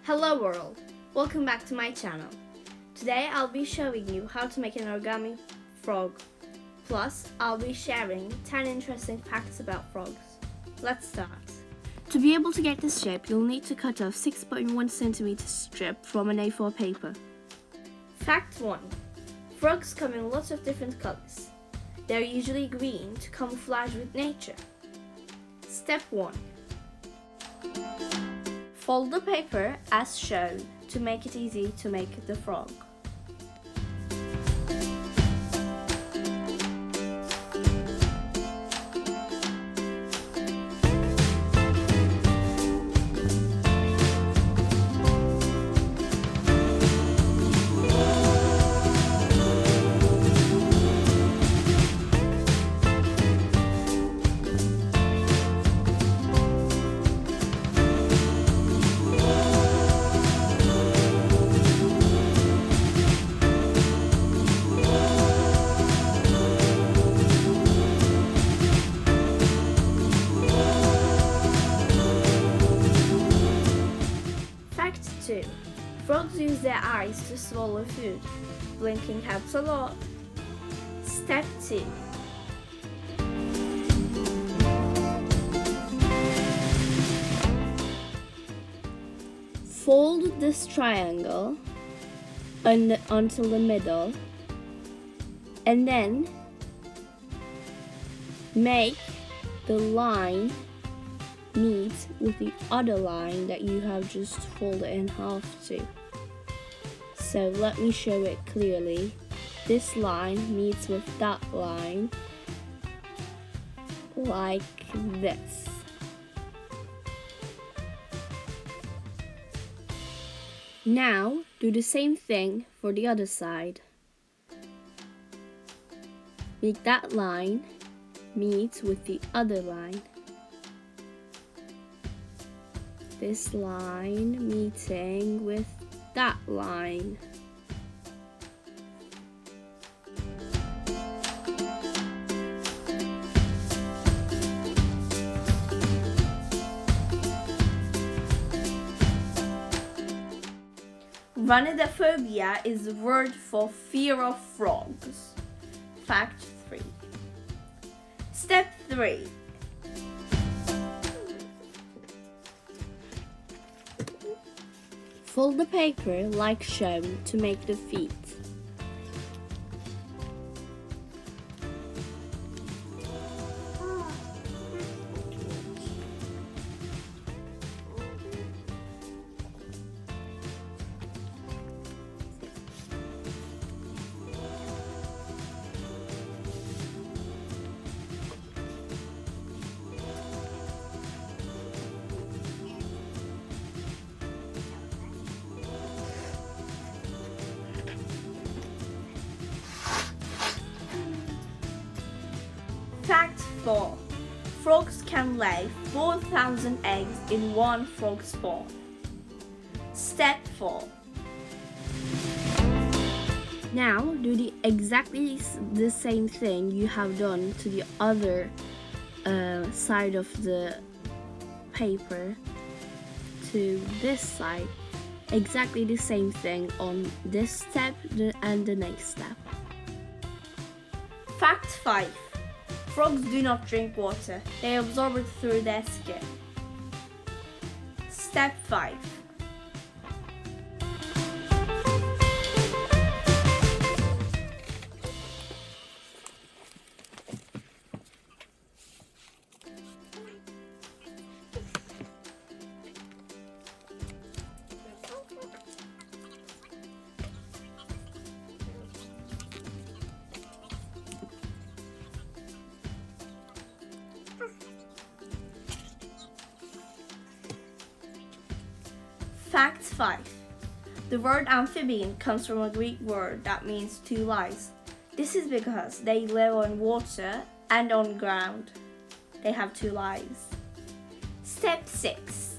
Hello world! Welcome back to my channel. Today I'll be showing you how to make an origami frog. Plus, I'll be sharing 10 interesting facts about frogs. Let's start. To be able to get this shape, you'll need to cut off 6.1 cm strip from an A4 paper. Fact 1. Frogs come in lots of different colors. They're usually green to camouflage with nature. Step 1. Fold the paper as shown to make it easy to make the frog. Fact 2. Frogs use their eyes to swallow food. Blinking helps a lot. Step 2. Fold this triangle until the middle and then make the line meet with the other line that you have just folded in half to. So let me show it clearly. This line meets with that line like this. Now do the same thing for the other side. Make that line meet with the other line. This line meeting with that line. Rhinidophobia is the word for fear of frogs. Fact 3. Step 3. Fold the paper like shown to make the feet. Fact 4. Frogs can lay 4,000 eggs in one frog spawn. Step 4. Now do exactly the same thing you have done to the other side of the paper to this side. Exactly the same thing on this step and the next step. Fact 5. Frogs do not drink water. They absorb it through their skin. Step 5. Fact 5. The word amphibian comes from a Greek word that means two lives. This is because they live on water and on ground. They have two lives. Step 6.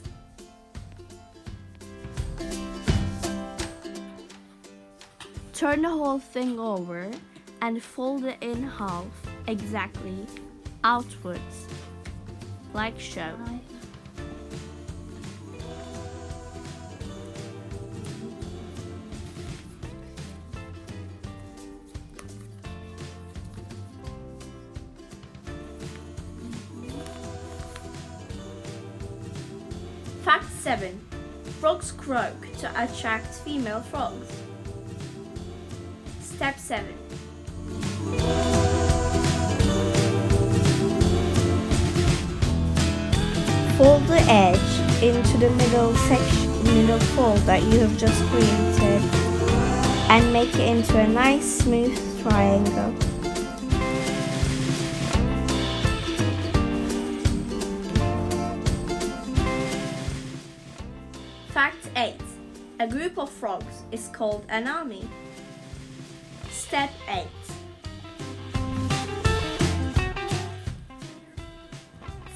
Turn the whole thing over and fold it in half exactly outwards, like shown. 7. Frogs croak to attract female frogs. Step 7. Fold the edge into the middle fold that you have just created and make it into a nice smooth triangle. Fact 8. A group of frogs is called an army. Step 8.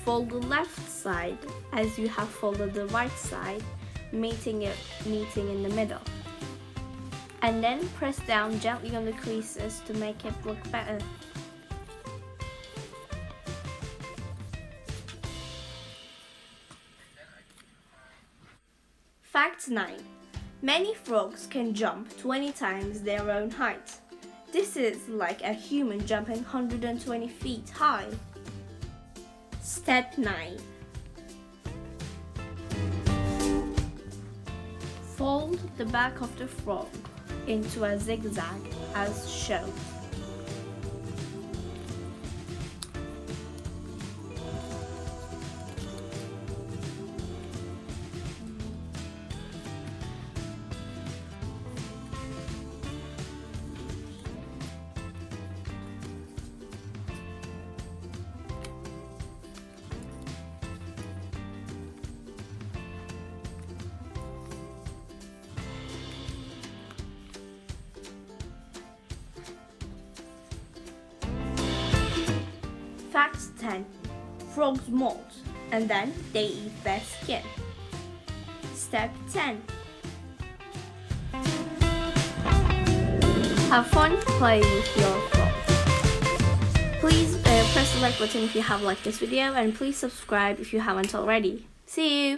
Fold the left side as you have folded the right side, meeting in the middle. And then press down gently on the creases to make it look better. Fact 9. Many frogs can jump 20 times their own height. This is like a human jumping 120 feet high. Step 9. Fold the back of the frog into a zigzag as shown. Fact 10. Frogs molt and then they eat their skin. Step 10. Have fun playing with your frogs. Please press the like button if you have liked this video, and please subscribe if you haven't already. See you!